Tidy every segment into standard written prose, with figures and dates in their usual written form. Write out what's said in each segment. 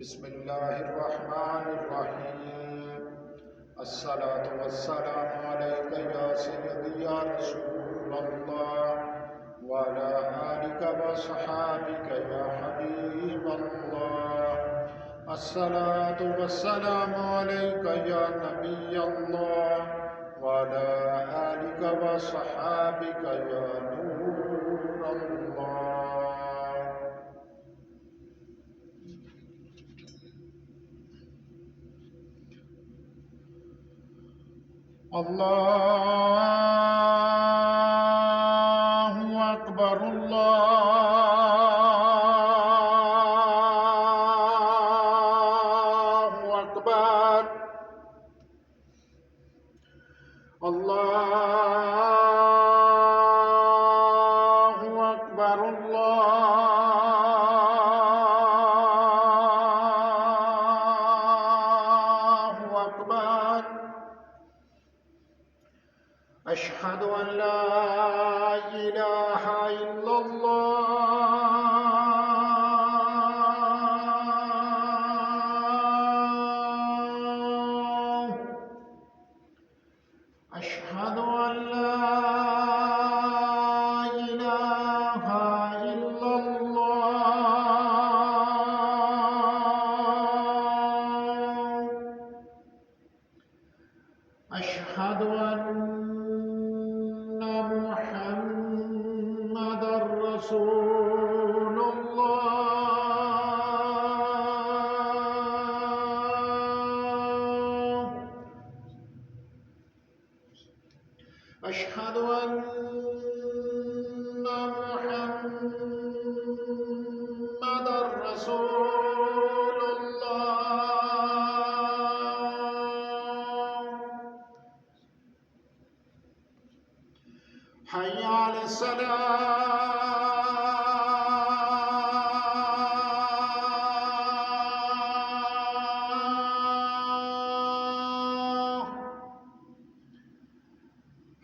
بسم الله الرحمن الرحيم. الصلاة والسلام عليك يا سيدي يا رسول الله وعلى آلك وصحابك يا حبيب الله. الصلاة والسلام عليك يا نبي الله وعلى آلك وصحابك يا نور الله. الله أكبر الله أكبر الله أكبر الله أكبر. أشهد أن لا إله إلا الله. أشهد أن لا إله إلا الله. أشهد أن محمد رسول الله. أشهد أن محمد رسول الله. حي على الصلاة.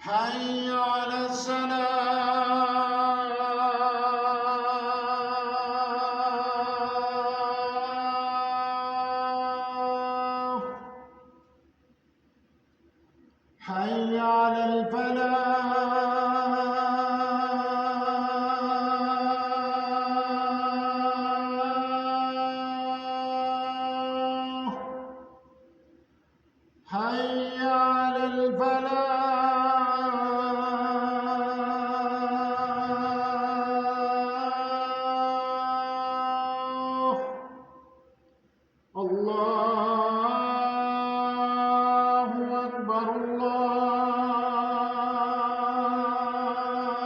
حي على الصلاة. حي على الفلاح. حي على الفلاح. الله أكبر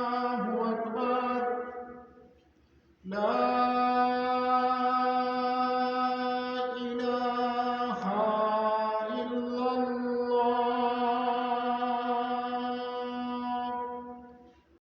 الله أكبر. لا